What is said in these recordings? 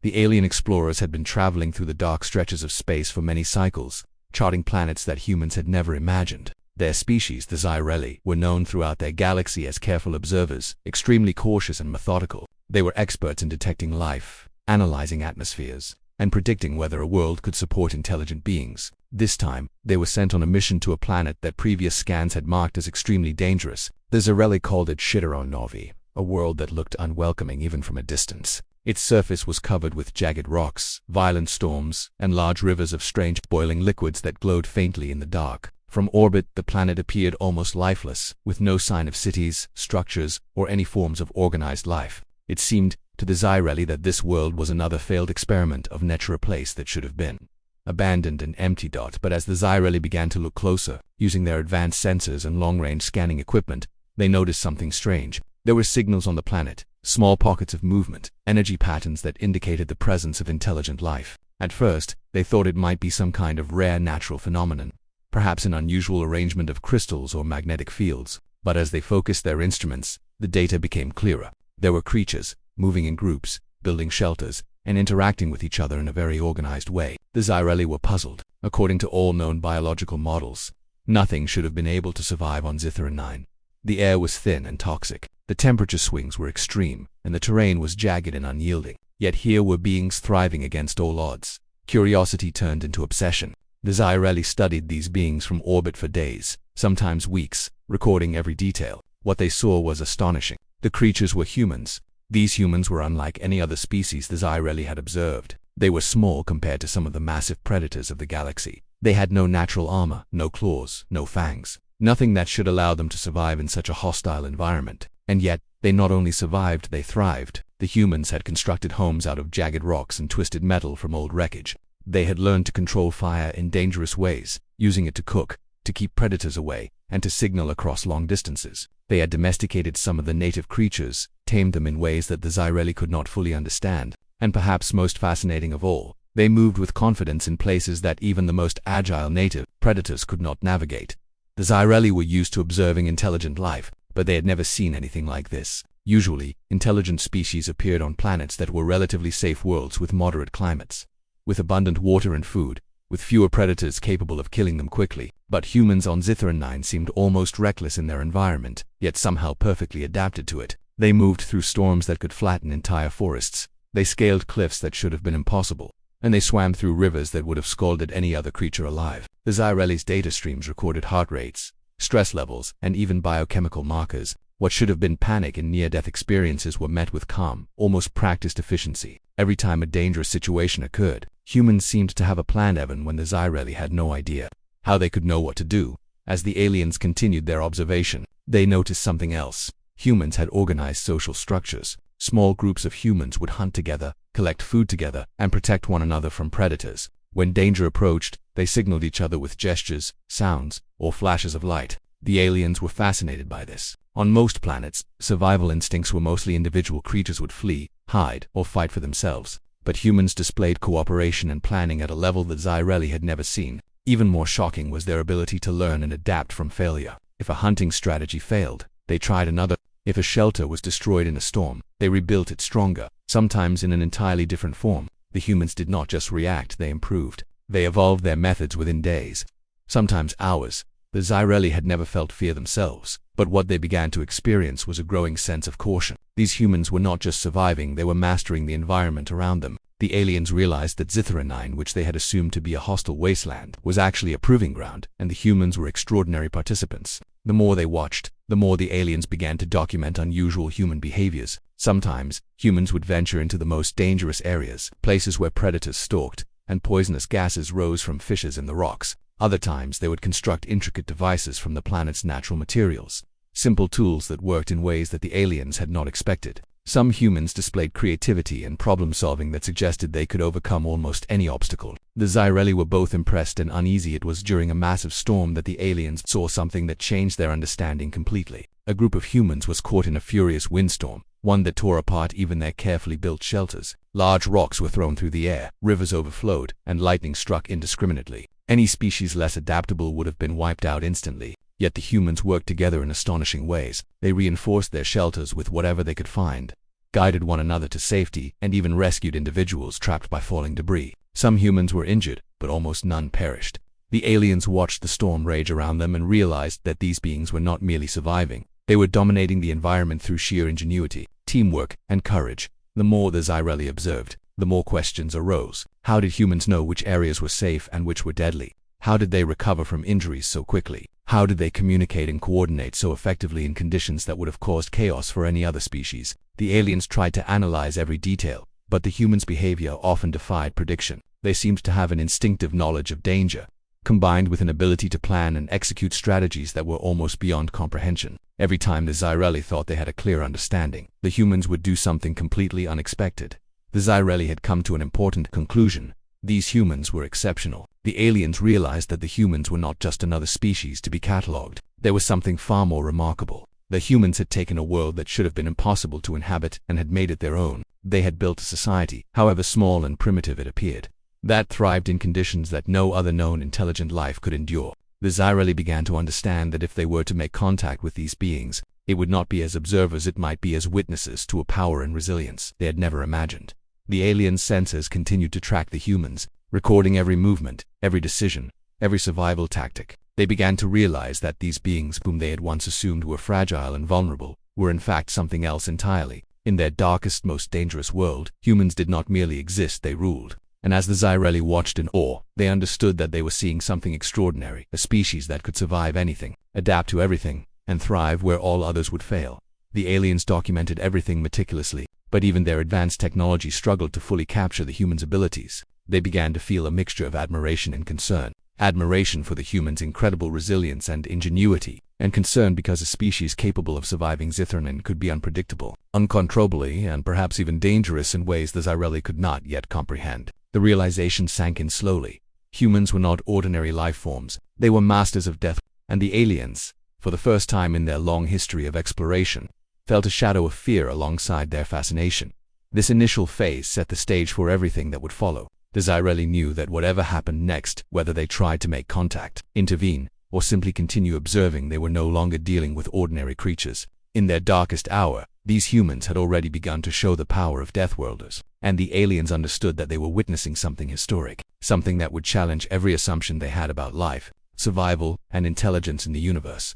The alien explorers had been traveling through the dark stretches of space for many cycles, charting planets that humans had never imagined. Their species, the Xyreli, were known throughout their galaxy as careful observers, extremely cautious and methodical. They were experts in detecting life, analyzing atmospheres, and predicting whether a world could support intelligent beings. This time, they were sent on a mission to a planet that previous scans had marked as extremely dangerous. The Xyreli called it Shidero Novi, a world that looked unwelcoming even from a distance. Its surface was covered with jagged rocks, violent storms, and large rivers of strange boiling liquids that glowed faintly in the dark. From orbit, the planet appeared almost lifeless, with no sign of cities, structures, or any forms of organized life. It seemed to the Xyreli that this world was another failed experiment of nature, a place that should have been abandoned and empty. But as the Xyreli began to look closer, using their advanced sensors and long-range scanning equipment, they noticed something strange. There were signals on the planet, small pockets of movement, energy patterns that indicated the presence of intelligent life. At first, they thought it might be some kind of rare natural phenomenon, perhaps an unusual arrangement of crystals or magnetic fields. But as they focused their instruments, the data became clearer. There were creatures, moving in groups, building shelters, and interacting with each other in a very organized way. The Xyreli were puzzled. According to all known biological models, nothing should have been able to survive on Zithran 9. The air was thin and toxic, the temperature swings were extreme, and the terrain was jagged and unyielding. Yet here were beings thriving against all odds. Curiosity turned into obsession. The Xyreli studied these beings from orbit for days, sometimes weeks, recording every detail. What they saw was astonishing. The creatures were humans. These humans were unlike any other species the Xyreli had observed. They were small compared to some of the massive predators of the galaxy. They had no natural armor, no claws, no fangs, nothing that should allow them to survive in such a hostile environment. And yet, they not only survived, they thrived. The humans had constructed homes out of jagged rocks and twisted metal from old wreckage. They had learned to control fire in dangerous ways, using it to cook, to keep predators away, and to signal across long distances. They had domesticated some of the native creatures, tamed them in ways that the Xyreli could not fully understand. And perhaps most fascinating of all, they moved with confidence in places that even the most agile native predators could not navigate. The Xyreli were used to observing intelligent life, but they had never seen anything like this. Usually, intelligent species appeared on planets that were relatively safe worlds with moderate climates, with abundant water and food, with fewer predators capable of killing them quickly. But humans on Zithran 9 seemed almost reckless in their environment, yet somehow perfectly adapted to it. They moved through storms that could flatten entire forests. They scaled cliffs that should have been impossible, and they swam through rivers that would have scalded any other creature alive. The Xyreli's data streams recorded heart rates, stress levels, and even biochemical markers. What should have been panic and near-death experiences were met with calm, almost practiced efficiency. Every time a dangerous situation occurred, humans seemed to have a plan, even when the Xyreli had no idea how they could know what to do. As the aliens continued their observation, they noticed something else. Humans had organized social structures. Small groups of humans would hunt together, collect food together, and protect one another from predators. When danger approached, they signaled each other with gestures, sounds, or flashes of light. The aliens were fascinated by this. On most planets, survival instincts were mostly individual. Creatures would flee, hide, or fight for themselves. But humans displayed cooperation and planning at a level that Xyreli had never seen. Even more shocking was their ability to learn and adapt from failure. If a hunting strategy failed, they tried another. If a shelter was destroyed in a storm, they rebuilt it stronger, sometimes in an entirely different form. The humans did not just react, they improved. They evolved their methods within days, sometimes hours. The Xyreli had never felt fear themselves, but what they began to experience was a growing sense of caution. These humans were not just surviving, they were mastering the environment around them. The aliens realized that Zithran 9, which they had assumed to be a hostile wasteland, was actually a proving ground, and the humans were extraordinary participants. The more they watched, the more the aliens began to document unusual human behaviors. Sometimes, humans would venture into the most dangerous areas, places where predators stalked, and poisonous gases rose from fissures in the rocks. Other times, they would construct intricate devices from the planet's natural materials, simple tools that worked in ways that the aliens had not expected. Some humans displayed creativity and problem-solving that suggested they could overcome almost any obstacle. The Xyreli were both impressed and uneasy. It was during a massive storm that the aliens saw something that changed their understanding completely. A group of humans was caught in a furious windstorm, one that tore apart even their carefully built shelters. Large rocks were thrown through the air, rivers overflowed, and lightning struck indiscriminately. Any species less adaptable would have been wiped out instantly. Yet the humans worked together in astonishing ways. They reinforced their shelters with whatever they could find, guided one another to safety, and even rescued individuals trapped by falling debris. Some humans were injured, but almost none perished. The aliens watched the storm rage around them and realized that these beings were not merely surviving. They were dominating the environment through sheer ingenuity, teamwork, and courage. The more the Zyrelli observed, the more questions arose. How did humans know which areas were safe and which were deadly? How did they recover from injuries so quickly? How did they communicate and coordinate so effectively in conditions that would have caused chaos for any other species? The aliens tried to analyze every detail, but the humans' behavior often defied prediction. They seemed to have an instinctive knowledge of danger, combined with an ability to plan and execute strategies that were almost beyond comprehension. Every time the Zyrelli thought they had a clear understanding, the humans would do something completely unexpected. The Zyrelli had come to an important conclusion. These humans were exceptional. The aliens realized that the humans were not just another species to be catalogued. There was something far more remarkable. The humans had taken a world that should have been impossible to inhabit and had made it their own. They had built a society, however small and primitive it appeared, that thrived in conditions that no other known intelligent life could endure. The Zyrelli began to understand that if they were to make contact with these beings, it would not be as observers, it might be as witnesses to a power and resilience they had never imagined. The alien sensors continued to track the humans, recording every movement, every decision, every survival tactic. They began to realize that these beings, whom they had once assumed were fragile and vulnerable, were in fact something else entirely. In their darkest, most dangerous world, humans did not merely exist, they ruled. And as the Zyrelli watched in awe, they understood that they were seeing something extraordinary, a species that could survive anything, adapt to everything, and thrive where all others would fail. The aliens documented everything meticulously, but even their advanced technology struggled to fully capture the humans' abilities. They began to feel a mixture of admiration and concern. Admiration for the humans' incredible resilience and ingenuity, and concern because a species capable of surviving Zithronin could be unpredictable, uncontrollably, and perhaps even dangerous in ways the Zyrelli could not yet comprehend. The realization sank in slowly. Humans were not ordinary life forms. They were masters of death, and the aliens, for the first time in their long history of exploration, felt a shadow of fear alongside their fascination. This initial phase set the stage for everything that would follow. The Zyrelli knew that whatever happened next, whether they tried to make contact, intervene, or simply continue observing, they were no longer dealing with ordinary creatures. In their darkest hour, these humans had already begun to show the power of Deathworlders, and the aliens understood that they were witnessing something historic, something that would challenge every assumption they had about life, survival, and intelligence in the universe.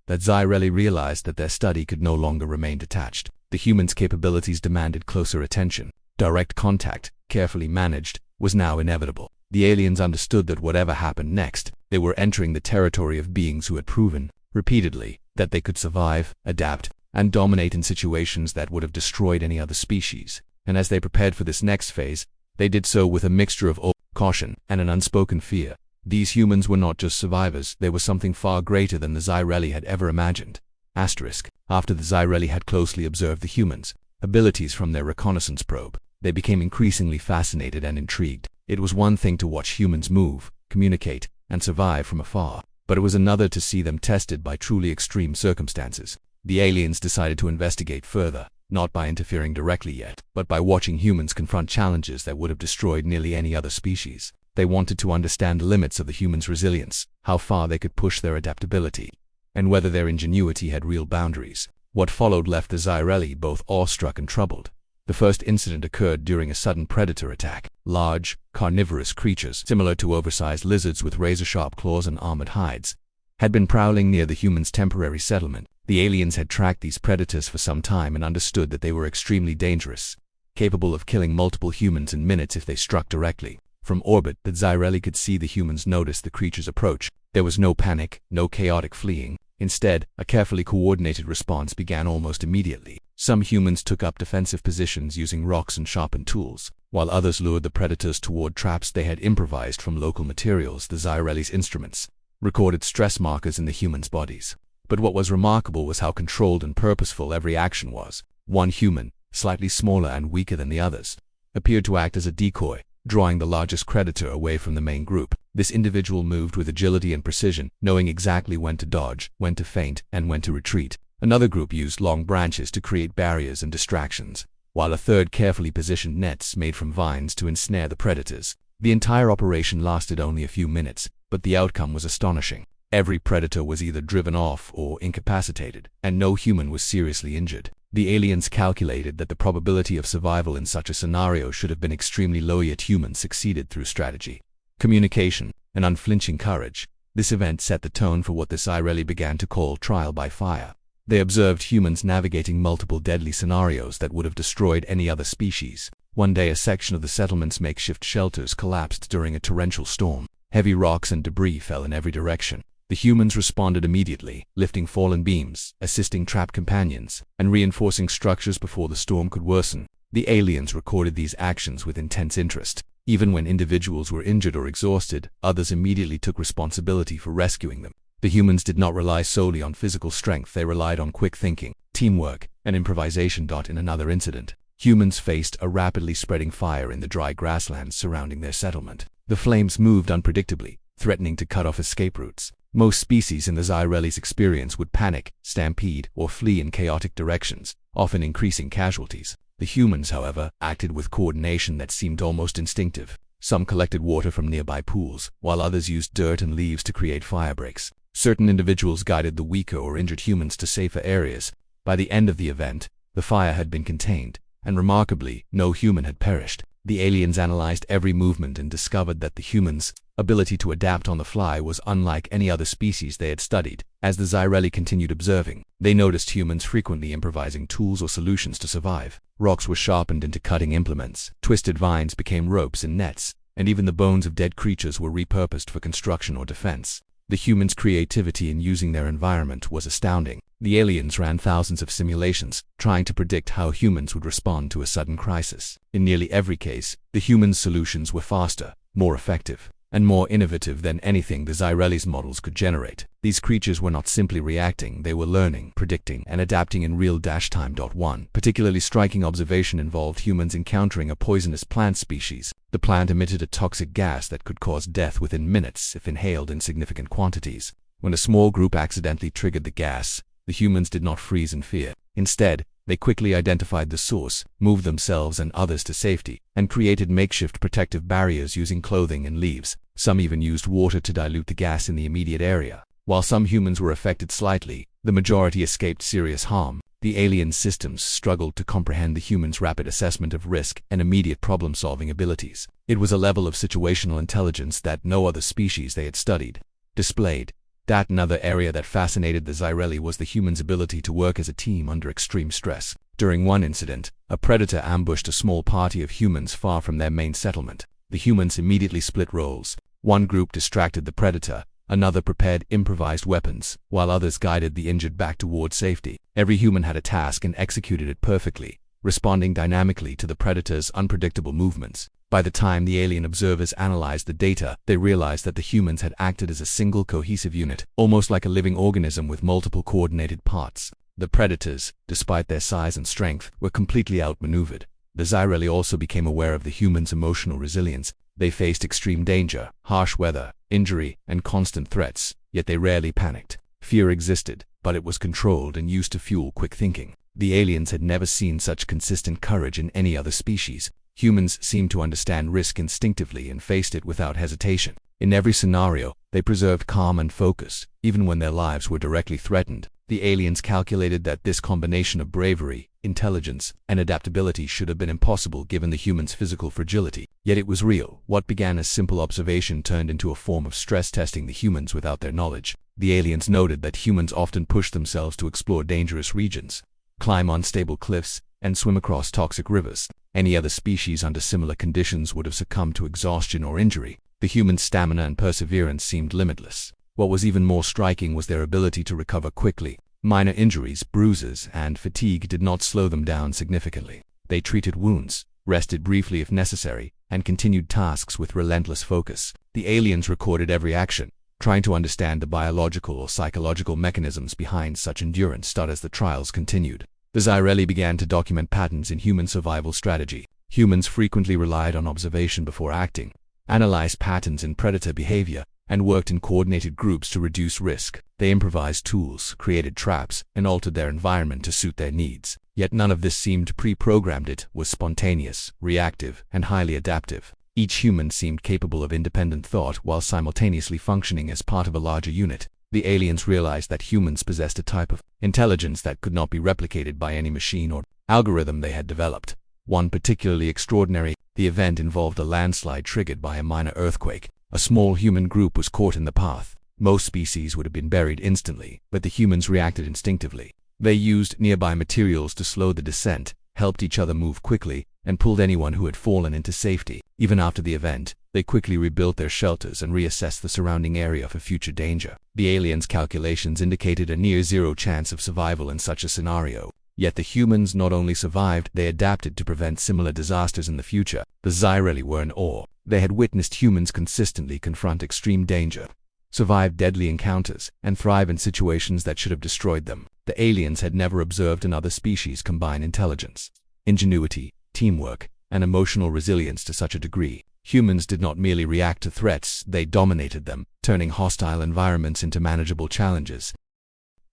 That Zyrelli realized that their study could no longer remain detached. The humans' capabilities demanded closer attention. Direct contact, carefully managed, was now inevitable. The aliens understood that whatever happened next, they were entering the territory of beings who had proven, repeatedly, that they could survive, adapt, and dominate in situations that would have destroyed any other species. And as they prepared for this next phase, they did so with a mixture of awe, caution, and an unspoken fear. These humans were not just survivors, they were something far greater than the Zyrelli had ever imagined. After the Zyrelli had closely observed the humans' abilities from their reconnaissance probe, they became increasingly fascinated and intrigued. It was one thing to watch humans move, communicate, and survive from afar, but it was another to see them tested by truly extreme circumstances. The aliens decided to investigate further, not by interfering directly yet, but by watching humans confront challenges that would have destroyed nearly any other species. They wanted to understand the limits of the humans' resilience, how far they could push their adaptability, and whether their ingenuity had real boundaries. What followed left the Zyrelli both awestruck and troubled. The first incident occurred during a sudden predator attack. Large, carnivorous creatures, similar to oversized lizards with razor-sharp claws and armored hides, had been prowling near the humans' temporary settlement. The aliens had tracked these predators for some time and understood that they were extremely dangerous, capable of killing multiple humans in minutes if they struck directly. From orbit, the Zyrelli could see the humans notice the creature's approach. There was no panic, no chaotic fleeing. Instead, a carefully coordinated response began almost immediately. Some humans took up defensive positions using rocks and sharpened tools, while others lured the predators toward traps they had improvised from local materials. The Zyrelli's instruments recorded stress markers in the humans' bodies. But what was remarkable was how controlled and purposeful every action was. One human, slightly smaller and weaker than the others, appeared to act as a decoy, drawing the largest predator away from the main group. This individual moved with agility and precision, knowing exactly when to dodge, when to feint, and when to retreat. Another group used long branches to create barriers and distractions, while a third carefully positioned nets made from vines to ensnare the predators. The entire operation lasted only a few minutes, but the outcome was astonishing. Every predator was either driven off or incapacitated, and no human was seriously injured. The aliens calculated that the probability of survival in such a scenario should have been extremely low, yet humans succeeded through strategy, communication, and unflinching courage. This event set the tone for what the Sci-Fi began to call trial by fire. They observed humans navigating multiple deadly scenarios that would have destroyed any other species. One day, a section of the settlement's makeshift shelters collapsed during a torrential storm. Heavy rocks and debris fell in every direction. The humans responded immediately, lifting fallen beams, assisting trapped companions, and reinforcing structures before the storm could worsen. The aliens recorded these actions with intense interest. Even when individuals were injured or exhausted, others immediately took responsibility for rescuing them. The humans did not rely solely on physical strength, they relied on quick thinking, teamwork, and improvisation. In another incident, humans faced a rapidly spreading fire in the dry grasslands surrounding their settlement. The flames moved unpredictably, threatening to cut off escape routes. Most species in the Sci-Fi's experience would panic, stampede, or flee in chaotic directions, often increasing casualties. The humans, however, acted with coordination that seemed almost instinctive. Some collected water from nearby pools, while others used dirt and leaves to create firebreaks. Certain individuals guided the weaker or injured humans to safer areas. By the end of the event, the fire had been contained, and remarkably, no human had perished. The aliens analyzed every movement and discovered that the humans' ability to adapt on the fly was unlike any other species they had studied. As the Sci-Fi continued observing, they noticed humans frequently improvising tools or solutions to survive. Rocks were sharpened into cutting implements, twisted vines became ropes and nets, and even the bones of dead creatures were repurposed for construction or defense. The humans' creativity in using their environment was astounding. The aliens ran thousands of simulations, trying to predict how humans would respond to a sudden crisis. In nearly every case, the humans' solutions were faster, more effective, and more innovative than anything the Sci-Fi's models could generate. These creatures were not simply reacting, they were learning, predicting, and adapting in real time. One particularly striking observation involved humans encountering a poisonous plant species. The plant emitted a toxic gas that could cause death within minutes if inhaled in significant quantities. When a small group accidentally triggered the gas, the humans did not freeze in fear. Instead, they quickly identified the source, moved themselves and others to safety, and created makeshift protective barriers using clothing and leaves. Some even used water to dilute the gas in the immediate area. While some humans were affected slightly, the majority escaped serious harm. The alien systems struggled to comprehend the humans' rapid assessment of risk and immediate problem-solving abilities. It was a level of situational intelligence that no other species they had studied displayed. Another area that fascinated the Sci-Fi was the humans' ability to work as a team under extreme stress. During one incident, a predator ambushed a small party of humans far from their main settlement. The humans immediately split roles. One group distracted the predator, another prepared improvised weapons, while others guided the injured back toward safety. Every human had a task and executed it perfectly, responding dynamically to the predator's unpredictable movements. By the time the alien observers analyzed the data, they realized that the humans had acted as a single cohesive unit, almost like a living organism with multiple coordinated parts. The predators, despite their size and strength, were completely outmaneuvered. The Sci-Fi also became aware of the humans' emotional resilience. They faced extreme danger, harsh weather, injury, and constant threats, yet they rarely panicked. Fear existed, but it was controlled and used to fuel quick thinking. The aliens had never seen such consistent courage in any other species. Humans seemed to understand risk instinctively and faced it without hesitation. In every scenario, they preserved calm and focus, even when their lives were directly threatened. The aliens calculated that this combination of bravery, intelligence, and adaptability should have been impossible given the humans' physical fragility. Yet it was real. What began as simple observation turned into a form of stress testing the humans without their knowledge. The aliens noted that humans often pushed themselves to explore dangerous regions, climb unstable cliffs, and swim across toxic rivers. Any other species under similar conditions would have succumbed to exhaustion or injury. The human stamina and perseverance seemed limitless. What was even more striking was their ability to recover quickly. Minor injuries, bruises, and fatigue did not slow them down significantly. They treated wounds, rested briefly if necessary, and continued tasks with relentless focus. The aliens recorded every action, trying to understand the biological or psychological mechanisms behind such endurance. As the trials continued, the Sci-Fi began to document patterns in human survival strategy. Humans frequently relied on observation before acting, analyzed patterns in predator behavior, and worked in coordinated groups to reduce risk. They improvised tools, created traps, and altered their environment to suit their needs. Yet none of this seemed pre-programmed. It was spontaneous, reactive, and highly adaptive. Each human seemed capable of independent thought while simultaneously functioning as part of a larger unit. The aliens realized that humans possessed a type of intelligence that could not be replicated by any machine or algorithm they had developed. One particularly extraordinary, the event involved a landslide triggered by a minor earthquake. A small human group was caught in the path. Most species would have been buried instantly, but the humans reacted instinctively. They used nearby materials to slow the descent, helped each other move quickly, and pulled anyone who had fallen into safety. Even after the event, they quickly rebuilt their shelters and reassessed the surrounding area for future danger. The aliens' calculations indicated a near-zero chance of survival in such a scenario. Yet the humans not only survived, they adapted to prevent similar disasters in the future. The Xyreli were in awe. They had witnessed humans consistently confront extreme danger, survive deadly encounters, and thrive in situations that should have destroyed them. The aliens had never observed another species combine intelligence, ingenuity, teamwork, and emotional resilience to such a degree. Humans did not merely react to threats, they dominated them, turning hostile environments into manageable challenges.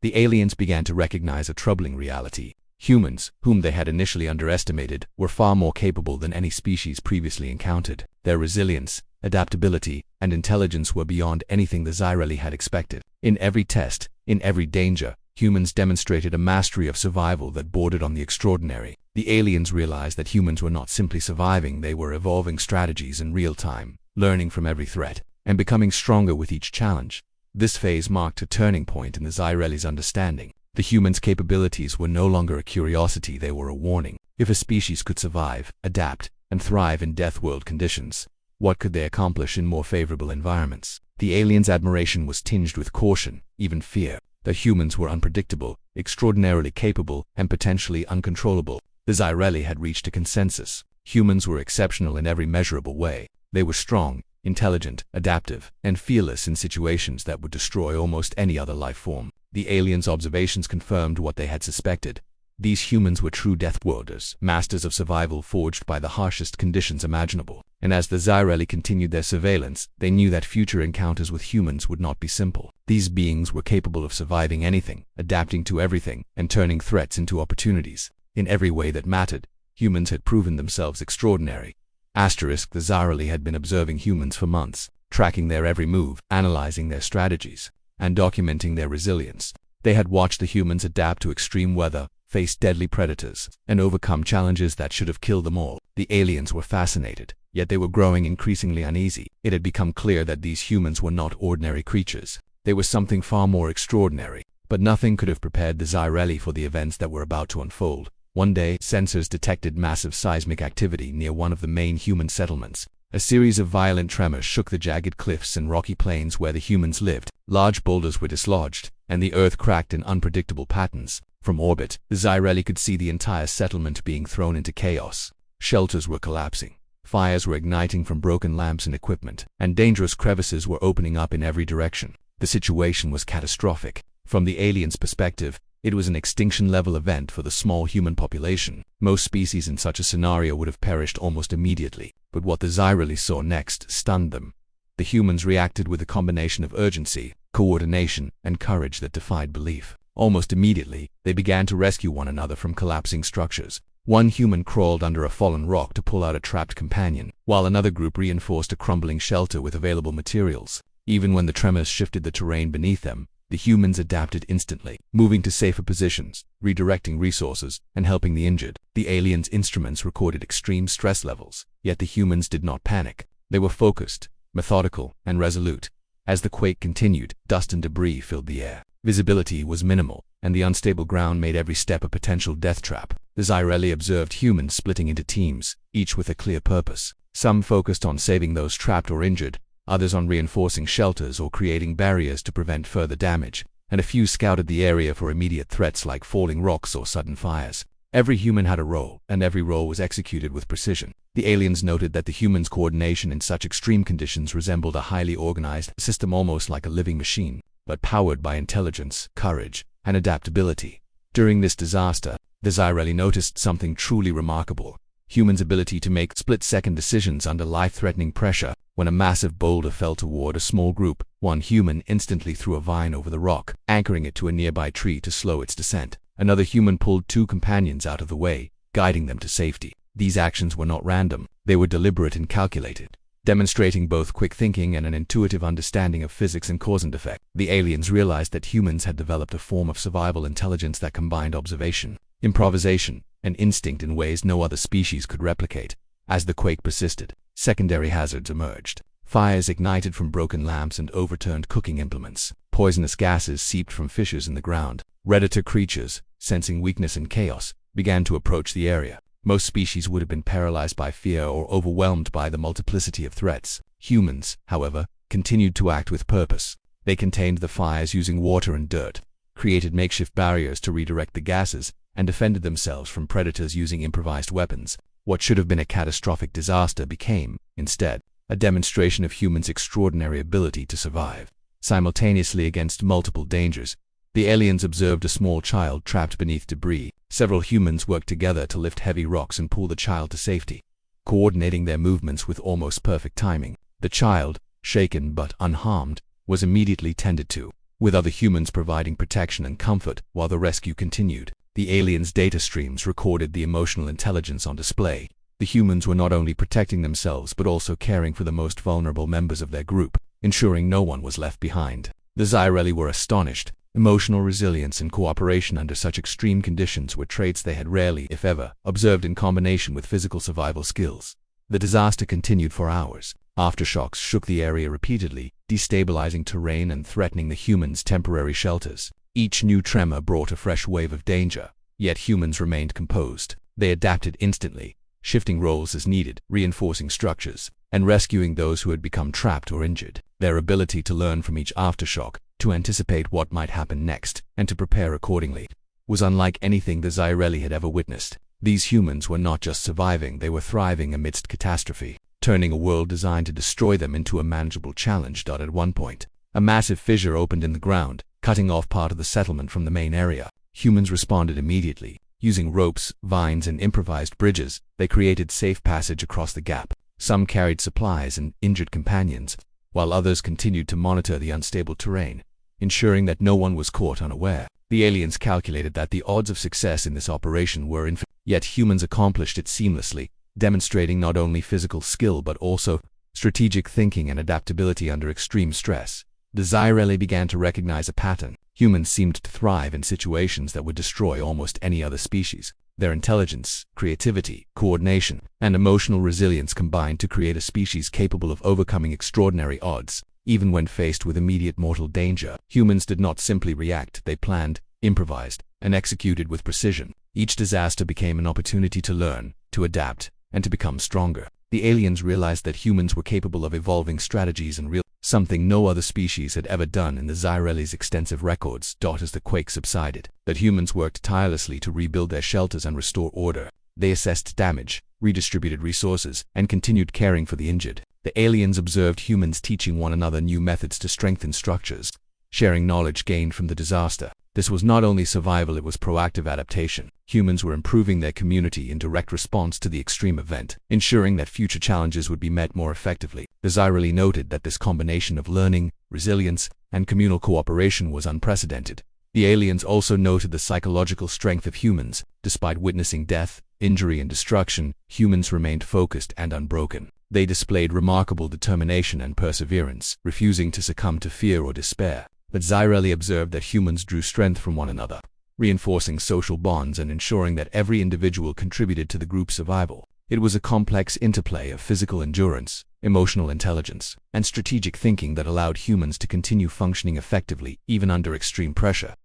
The aliens began to recognize a troubling reality. Humans, whom they had initially underestimated, were far more capable than any species previously encountered. Their resilience, adaptability, and intelligence were beyond anything the Xyreli had expected. In every test, in every danger, humans demonstrated a mastery of survival that bordered on the extraordinary. The aliens realized that humans were not simply surviving, they were evolving strategies in real time, learning from every threat, and becoming stronger with each challenge. This phase marked a turning point in the Xyreli's understanding. The humans' capabilities were no longer a curiosity, they were a warning. If a species could survive, adapt, and thrive in Deathworld conditions, what could they accomplish in more favorable environments? The aliens' admiration was tinged with caution, even fear. The humans were unpredictable, extraordinarily capable, and potentially uncontrollable. The Xyreli had reached a consensus. Humans were exceptional in every measurable way. They were strong, intelligent, adaptive, and fearless in situations that would destroy almost any other life form. The aliens' observations confirmed what they had suspected. These humans were true Deathworlders, masters of survival forged by the harshest conditions imaginable. And as the Xyreli continued their surveillance, they knew that future encounters with humans would not be simple. These beings were capable of surviving anything, adapting to everything, and turning threats into opportunities. In every way that mattered, humans had proven themselves extraordinary. The Xyreli had been observing humans for months, tracking their every move, analyzing their strategies, and documenting their resilience. They had watched the humans adapt to extreme weather, face deadly predators, and overcome challenges that should have killed them all. The aliens were fascinated, yet they were growing increasingly uneasy. It had become clear that these humans were not ordinary creatures. They were something far more extraordinary. But nothing could have prepared the Xyreli for the events that were about to unfold. One day, sensors detected massive seismic activity near one of the main human settlements. A series of violent tremors shook the jagged cliffs and rocky plains where the humans lived. Large boulders were dislodged, and the earth cracked in unpredictable patterns. From orbit, the Xyreli could see the entire settlement being thrown into chaos. Shelters were collapsing, fires were igniting from broken lamps and equipment, and dangerous crevices were opening up in every direction. The situation was catastrophic. From the aliens' perspective, it was an extinction-level event for the small human population. Most species in such a scenario would have perished almost immediately. But what the Xyreli saw next stunned them. The humans reacted with a combination of urgency, coordination, and courage that defied belief. Almost immediately, they began to rescue one another from collapsing structures. One human crawled under a fallen rock to pull out a trapped companion, while another group reinforced a crumbling shelter with available materials. Even when the tremors shifted the terrain beneath them, the humans adapted instantly, moving to safer positions, redirecting resources, and helping the injured. The aliens' instruments recorded extreme stress levels, yet the humans did not panic. They were focused, methodical, and resolute. As the quake continued, dust and debris filled the air. Visibility was minimal, and the unstable ground made every step a potential death trap. The Xyreli observed humans splitting into teams, each with a clear purpose. Some focused on saving those trapped or injured, others on reinforcing shelters or creating barriers to prevent further damage, and a few scouted the area for immediate threats like falling rocks or sudden fires. Every human had a role, and every role was executed with precision. The aliens noted that the humans' coordination in such extreme conditions resembled a highly organized system, almost like a living machine, but powered by intelligence, courage, and adaptability. During this disaster, the Xyreli noticed something truly remarkable: humans' ability to make split-second decisions under life-threatening pressure. When a massive boulder fell toward a small group, one human instantly threw a vine over the rock, anchoring it to a nearby tree to slow its descent. Another human pulled two companions out of the way, guiding them to safety. These actions were not random, they were deliberate and calculated. demonstrating both quick thinking and an intuitive understanding of physics and cause and effect. The aliens realized that humans had developed a form of survival intelligence that combined observation, improvisation, and instinct in ways no other species could replicate. As the quake persisted, secondary hazards emerged. Fires ignited from broken lamps and overturned cooking implements. Poisonous gases seeped from fissures in the ground. Predator creatures, sensing weakness and chaos, began to approach the area. Most species would have been paralyzed by fear or overwhelmed by the multiplicity of threats. Humans, however, continued to act with purpose. They contained the fires using water and dirt, created makeshift barriers to redirect the gases, and defended themselves from predators using improvised weapons. What should have been a catastrophic disaster became, instead, a demonstration of humans' extraordinary ability to survive. Simultaneously against multiple dangers, the aliens observed a small child trapped beneath debris. Several humans worked together to lift heavy rocks and pull the child to safety, coordinating their movements with almost perfect timing. The child, shaken but unharmed, was immediately tended to, with other humans providing protection and comfort while the rescue continued. The aliens' data streams recorded the emotional intelligence on display. The humans were not only protecting themselves but also caring for the most vulnerable members of their group, ensuring no one was left behind. The Xyreli were astonished. Emotional resilience and cooperation under such extreme conditions were traits they had rarely, if ever, observed in combination with physical survival skills. The disaster continued for hours. Aftershocks shook the area repeatedly, destabilizing terrain and threatening the humans' temporary shelters. Each new tremor brought a fresh wave of danger, yet humans remained composed. They adapted instantly, shifting roles as needed, reinforcing structures, and rescuing those who had become trapped or injured. Their ability to learn from each aftershock, to anticipate what might happen next, and to prepare accordingly, was unlike anything the Xyreli had ever witnessed. These humans were not just surviving, they were thriving amidst catastrophe, turning a world designed to destroy them into a manageable challenge. At one point, a massive fissure opened in the ground, cutting off part of the settlement from the main area. Humans responded immediately. Using ropes, vines, and improvised bridges, they created safe passage across the gap. Some carried supplies and injured companions, while others continued to monitor the unstable terrain, ensuring that no one was caught unaware. The aliens calculated that the odds of success in this operation were infinite, yet humans accomplished it seamlessly, demonstrating not only physical skill but also strategic thinking and adaptability under extreme stress. The Xyreli began to recognize a pattern. Humans seemed to thrive in situations that would destroy almost any other species. Their intelligence, creativity, coordination, and emotional resilience combined to create a species capable of overcoming extraordinary odds. Even when faced with immediate mortal danger, humans did not simply react, they planned, improvised, and executed with precision. Each disaster became an opportunity to learn, to adapt, and to become stronger. The aliens realized that humans were capable of evolving strategies and something no other species had ever done in the Xyreli's extensive records. As the quake subsided, that humans worked tirelessly to rebuild their shelters and restore order. They assessed damage, redistributed resources, and continued caring for the injured. The aliens observed humans teaching one another new methods to strengthen structures, sharing knowledge gained from the disaster. This was not only survival, it was proactive adaptation. Humans were improving their community in direct response to the extreme event, ensuring that future challenges would be met more effectively. The Xyreli noted that this combination of learning, resilience, and communal cooperation was unprecedented. The aliens also noted the psychological strength of humans. Despite witnessing death, injury, and destruction, humans remained focused and unbroken. They displayed remarkable determination and perseverance, refusing to succumb to fear or despair. But Xyreli observed that humans drew strength from one another, reinforcing social bonds and ensuring that every individual contributed to the group's survival. It was a complex interplay of physical endurance, emotional intelligence, and strategic thinking that allowed humans to continue functioning effectively even under extreme pressure.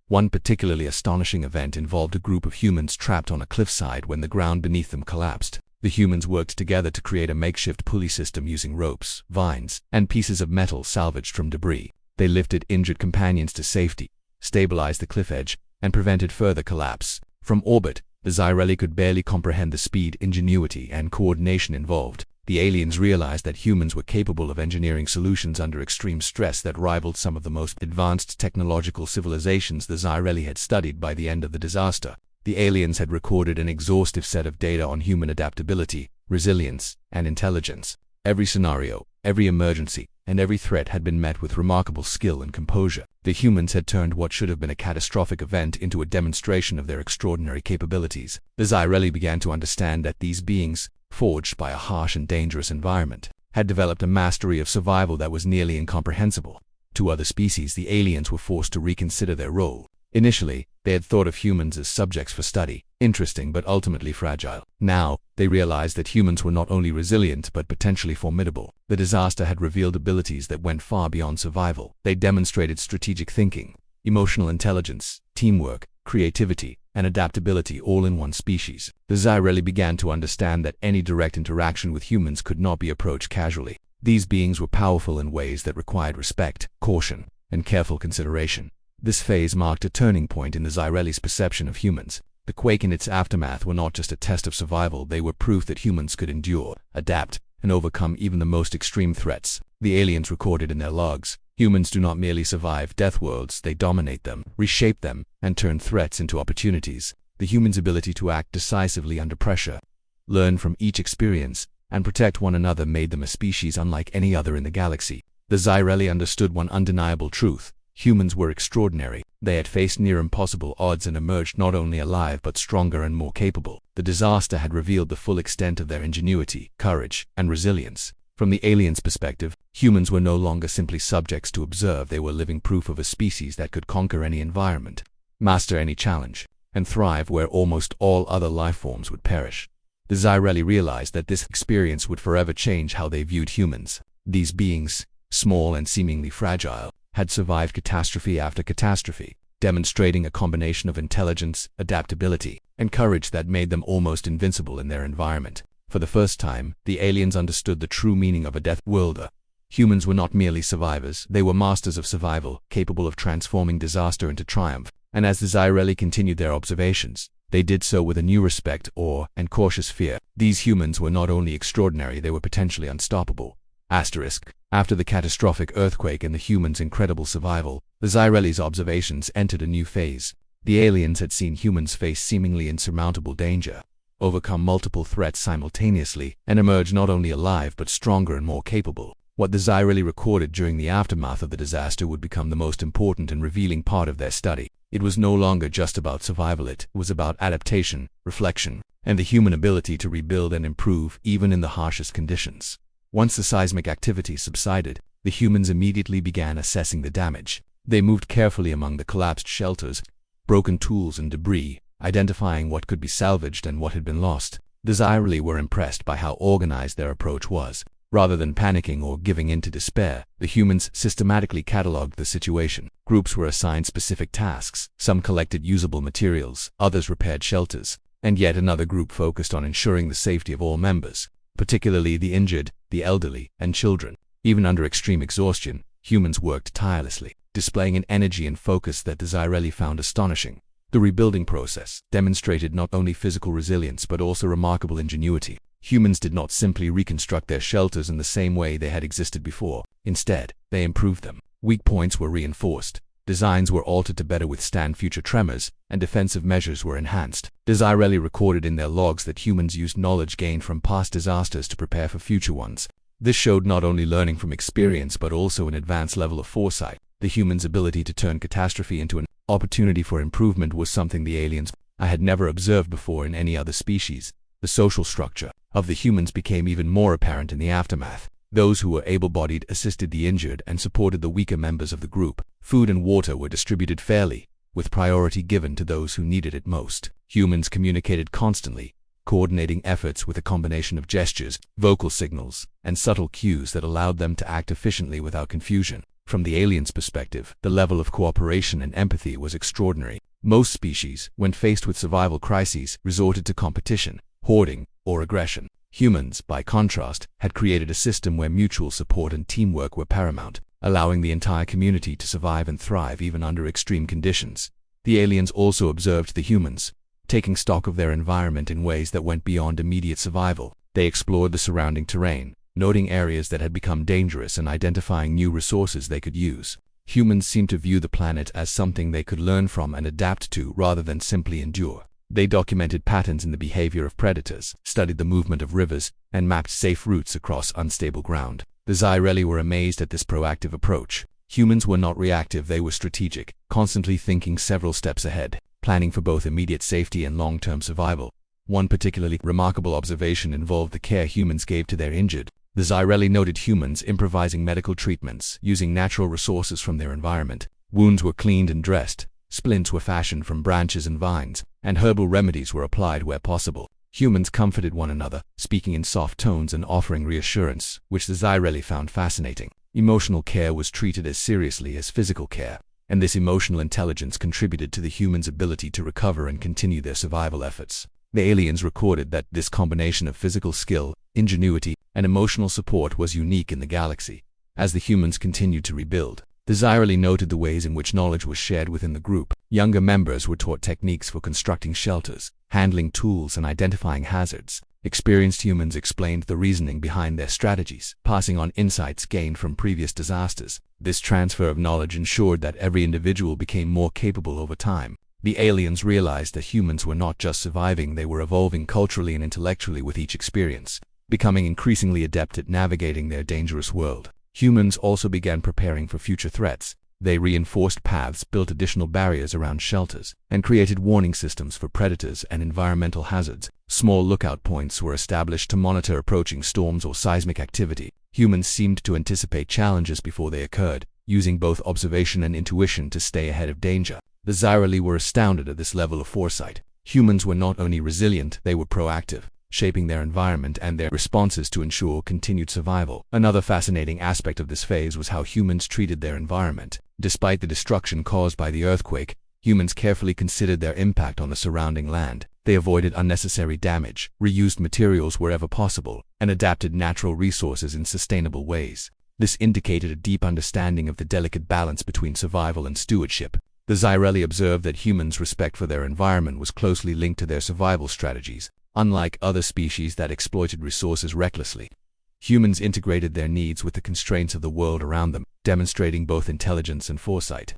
One particularly astonishing event involved a group of humans trapped on a cliffside when the ground beneath them collapsed. The humans worked together to create a makeshift pulley system using ropes, vines, and pieces of metal salvaged from debris. They lifted injured companions to safety, stabilized the cliff edge, and prevented further collapse. From orbit, the Xyreli could barely comprehend the speed, ingenuity, and coordination involved. The aliens realized that humans were capable of engineering solutions under extreme stress that rivaled some of the most advanced technological civilizations the Xyreli had studied. By the end of the disaster, the aliens had recorded an exhaustive set of data on human adaptability, resilience, and intelligence. Every scenario, every emergency, and every threat had been met with remarkable skill and composure. The humans had turned what should have been a catastrophic event into a demonstration of their extraordinary capabilities. The Xyreli began to understand that these beings, forged by a harsh and dangerous environment, had developed a mastery of survival that was nearly incomprehensible. To other species, the aliens were forced to reconsider their role. Initially, they had thought of humans as subjects for study, interesting but ultimately fragile. Now, they realized that humans were not only resilient but potentially formidable. The disaster had revealed abilities that went far beyond survival. They demonstrated strategic thinking, emotional intelligence, teamwork, creativity, and adaptability all in one species. The Xyreli began to understand that any direct interaction with humans could not be approached casually. These beings were powerful in ways that required respect, caution, and careful consideration. This phase marked a turning point in the Xyreli's perception of humans. The quake and its aftermath were not just a test of survival, they were proof that humans could endure, adapt, and overcome even the most extreme threats. The aliens recorded in their logs, "Humans do not merely survive Deathworlds, they dominate them, reshape them, and turn threats into opportunities." The humans' ability to act decisively under pressure, learn from each experience, and protect one another made them a species unlike any other in the galaxy. The Xyreli understood one undeniable truth: humans were extraordinary. They had faced near impossible odds and emerged not only alive but stronger and more capable. The disaster had revealed the full extent of their ingenuity, courage, and resilience. From the aliens' perspective, humans were no longer simply subjects to observe, they were living proof of a species that could conquer any environment, master any challenge, and thrive where almost all other life forms would perish. The Xyreli realized that this experience would forever change how they viewed humans. These beings, small and seemingly fragile, had survived catastrophe after catastrophe, demonstrating a combination of intelligence, adaptability, and courage that made them almost invincible in their environment. For the first time, the aliens understood the true meaning of a Deathworlder. Humans were not merely survivors, they were masters of survival, capable of transforming disaster into triumph. And as the Xyreli continued their observations, they did so with a new respect, awe, and cautious fear. These humans were not only extraordinary, they were potentially unstoppable. After the catastrophic earthquake and the humans' incredible survival, the Xyreli's observations entered a new phase. The aliens had seen humans face seemingly insurmountable danger, overcome multiple threats simultaneously, and emerge not only alive but stronger and more capable. What the Xyreli recorded during the aftermath of the disaster would become the most important and revealing part of their study. It was no longer just about survival, it was about adaptation, reflection, and the human ability to rebuild and improve even in the harshest conditions. Once the seismic activity subsided, the humans immediately began assessing the damage. They moved carefully among the collapsed shelters, broken tools and debris, identifying what could be salvaged and what had been lost. The Xyreli were impressed by how organized their approach was. Rather than panicking or giving in to despair, the humans systematically cataloged the situation. Groups were assigned specific tasks. Some collected usable materials, others repaired shelters, and yet another group focused on ensuring the safety of all members, particularly the injured, the elderly, and children. Even under extreme exhaustion, humans worked tirelessly, displaying an energy and focus that the Xyreli found astonishing. The rebuilding process demonstrated not only physical resilience but also remarkable ingenuity. Humans did not simply reconstruct their shelters in the same way they had existed before. Instead, they improved them. Weak points were reinforced, designs were altered to better withstand future tremors, and defensive measures were enhanced. The Xyreli recorded in their logs that humans used knowledge gained from past disasters to prepare for future ones. This showed not only learning from experience but also an advanced level of foresight. The humans' ability to turn catastrophe into an opportunity for improvement was something the aliens I had never observed before in any other species. The social structure of the humans became even more apparent in the aftermath. Those who were able-bodied assisted the injured and supported the weaker members of the group. Food and water were distributed fairly, with priority given to those who needed it most. Humans communicated constantly, coordinating efforts with a combination of gestures, vocal signals, and subtle cues that allowed them to act efficiently without confusion. From the aliens' perspective, the level of cooperation and empathy was extraordinary. Most species, when faced with survival crises, resorted to competition, hoarding, or aggression. Humans, by contrast, had created a system where mutual support and teamwork were paramount, allowing the entire community to survive and thrive even under extreme conditions. The aliens also observed the humans, taking stock of their environment in ways that went beyond immediate survival. They explored the surrounding terrain, noting areas that had become dangerous and identifying new resources they could use. Humans seemed to view the planet as something they could learn from and adapt to rather than simply endure. They documented patterns in the behavior of predators, studied the movement of rivers, and mapped safe routes across unstable ground. The Xyreli were amazed at this proactive approach. Humans were not reactive, they were strategic, constantly thinking several steps ahead, planning for both immediate safety and long-term survival. One particularly remarkable observation involved the care humans gave to their injured. The Zyrelli noted humans improvising medical treatments using natural resources from their environment. Wounds were cleaned and dressed, splints were fashioned from branches and vines, and herbal remedies were applied where possible. Humans comforted one another, speaking in soft tones and offering reassurance, which the Zyrelli found fascinating. Emotional care was treated as seriously as physical care, and this emotional intelligence contributed to the humans' ability to recover and continue their survival efforts. The aliens recorded that this combination of physical skill, ingenuity, and emotional support was unique in the galaxy. As the humans continued to rebuild, the Zyrelli noted the ways in which knowledge was shared within the group. Younger members were taught techniques for constructing shelters, handling tools, and identifying hazards. Experienced humans explained the reasoning behind their strategies, passing on insights gained from previous disasters. This transfer of knowledge ensured that every individual became more capable over time. The aliens realized that humans were not just surviving, they were evolving culturally and intellectually with each experience, becoming increasingly adept at navigating their dangerous world. Humans also began preparing for future threats. They reinforced paths, built additional barriers around shelters, and created warning systems for predators and environmental hazards. Small lookout points were established to monitor approaching storms or seismic activity. Humans seemed to anticipate challenges before they occurred, using both observation and intuition to stay ahead of danger. The Zyrelli were astounded at this level of foresight. Humans were not only resilient, they were proactive, shaping their environment and their responses to ensure continued survival. Another fascinating aspect of this phase was how humans treated their environment. Despite the destruction caused by the earthquake, humans carefully considered their impact on the surrounding land. They avoided unnecessary damage, reused materials wherever possible, and adapted natural resources in sustainable ways. This indicated a deep understanding of the delicate balance between survival and stewardship. The Zyrelli observed that humans' respect for their environment was closely linked to their survival strategies. Unlike other species that exploited resources recklessly, humans integrated their needs with the constraints of the world around them, demonstrating both intelligence and foresight.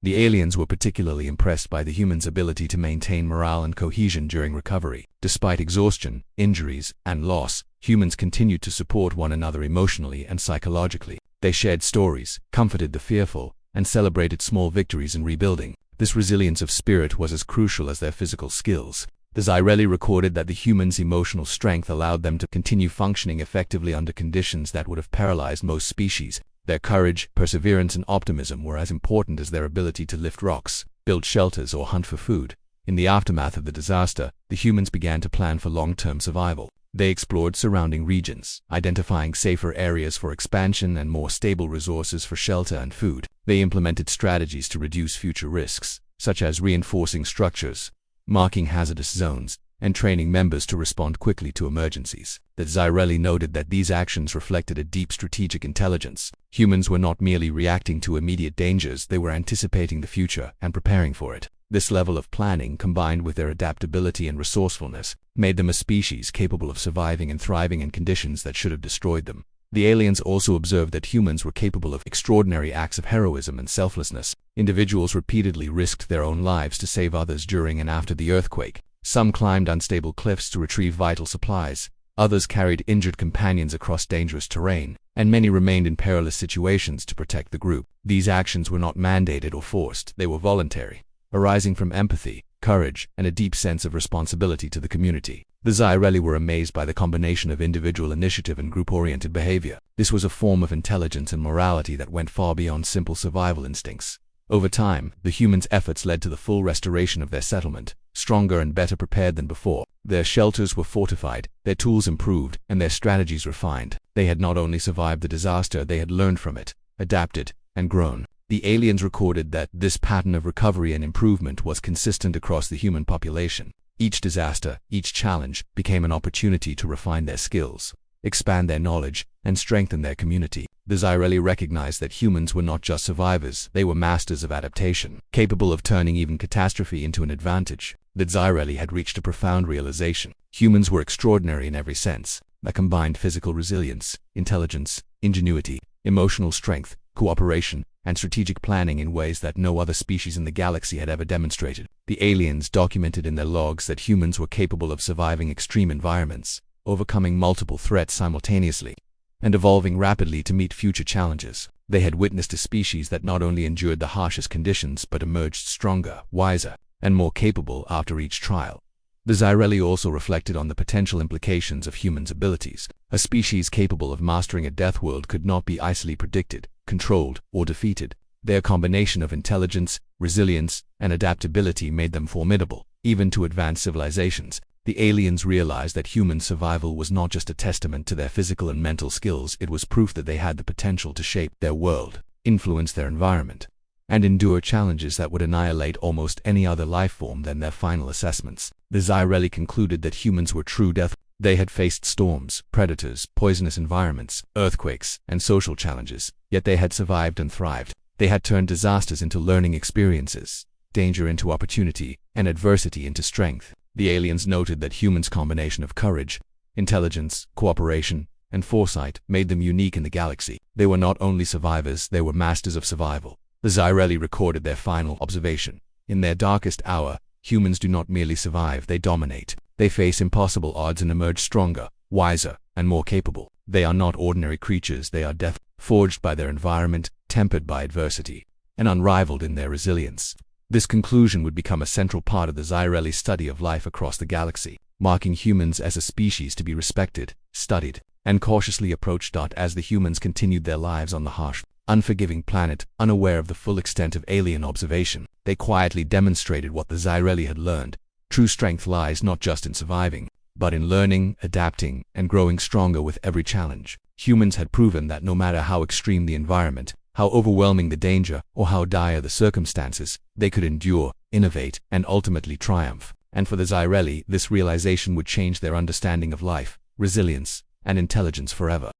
The aliens were particularly impressed by the humans' ability to maintain morale and cohesion during recovery. Despite exhaustion, injuries, and loss, humans continued to support one another emotionally and psychologically. They shared stories, comforted the fearful, and celebrated small victories in rebuilding. This resilience of spirit was as crucial as their physical skills. The Zyrelli recorded that the humans' emotional strength allowed them to continue functioning effectively under conditions that would have paralyzed most species. Their courage, perseverance, and optimism were as important as their ability to lift rocks, build shelters, or hunt for food. In the aftermath of the disaster, the humans began to plan for long-term survival. They explored surrounding regions, identifying safer areas for expansion and more stable resources for shelter and food. They implemented strategies to reduce future risks, such as reinforcing structures, marking hazardous zones, and training members to respond quickly to emergencies. The Zyrelli noted that these actions reflected a deep strategic intelligence. Humans were not merely reacting to immediate dangers, they were anticipating the future and preparing for it. This level of planning, combined with their adaptability and resourcefulness, made them a species capable of surviving and thriving in conditions that should have destroyed them. The aliens also observed that humans were capable of extraordinary acts of heroism and selflessness. Individuals repeatedly risked their own lives to save others during and after the earthquake. Some climbed unstable cliffs to retrieve vital supplies, others carried injured companions across dangerous terrain, and many remained in perilous situations to protect the group. These actions were not mandated or forced, they were voluntary, arising from empathy, courage, and a deep sense of responsibility to the community. The Zyrelli were amazed by the combination of individual initiative and group-oriented behavior. This was a form of intelligence and morality that went far beyond simple survival instincts. Over time, the humans' efforts led to the full restoration of their settlement, stronger and better prepared than before. Their shelters were fortified, their tools improved, and their strategies refined. They had not only survived the disaster, they had learned from it, adapted, and grown. The aliens recorded that this pattern of recovery and improvement was consistent across the human population. Each disaster, each challenge, became an opportunity to refine their skills, expand their knowledge, and strengthen their community. The Zyrelli recognized that humans were not just survivors, they were masters of adaptation, capable of turning even catastrophe into an advantage. The Zyrelli had reached a profound realization. Humans were extraordinary in every sense, that combined physical resilience, intelligence, ingenuity, emotional strength, cooperation, and strategic planning in ways that no other species in the galaxy had ever demonstrated. The aliens documented in their logs that humans were capable of surviving extreme environments, overcoming multiple threats simultaneously, and evolving rapidly to meet future challenges. They had witnessed a species that not only endured the harshest conditions but emerged stronger, wiser, and more capable after each trial. The Zyrelli also reflected on the potential implications of humans' abilities. A species capable of mastering a death world could not be easily predicted, controlled, or defeated. Their combination of intelligence, resilience, and adaptability made them formidable, even to advanced civilizations. The aliens realized that human survival was not just a testament to their physical and mental skills, it was proof that they had the potential to shape their world, influence their environment, and endure challenges that would annihilate almost any other life form. Than their final assessments, the Zyrelli concluded that humans were true death. They had faced storms, predators, poisonous environments, earthquakes, and social challenges, yet they had survived and thrived. They had turned disasters into learning experiences, danger into opportunity, and adversity into strength. The aliens noted that humans' combination of courage, intelligence, cooperation, and foresight made them unique in the galaxy. They were not only survivors, they were masters of survival. The Zyrelli recorded their final observation. In their darkest hour, humans do not merely survive, they dominate. They face impossible odds and emerge stronger, wiser, and more capable. They are not ordinary creatures, they are death, forged by their environment, tempered by adversity, and unrivaled in their resilience. This conclusion would become a central part of the Zyrelli study of life across the galaxy, marking humans as a species to be respected, studied, and cautiously approached. As the humans continued their lives on the harsh, unforgiving planet, unaware of the full extent of alien observation, they quietly demonstrated what the Zyrelli had learned. True strength lies not just in surviving, but in learning, adapting, and growing stronger with every challenge. Humans had proven that no matter how extreme the environment, how overwhelming the danger, or how dire the circumstances, they could endure, innovate, and ultimately triumph. And for the Zyrelli, this realization would change their understanding of life, resilience, and intelligence forever.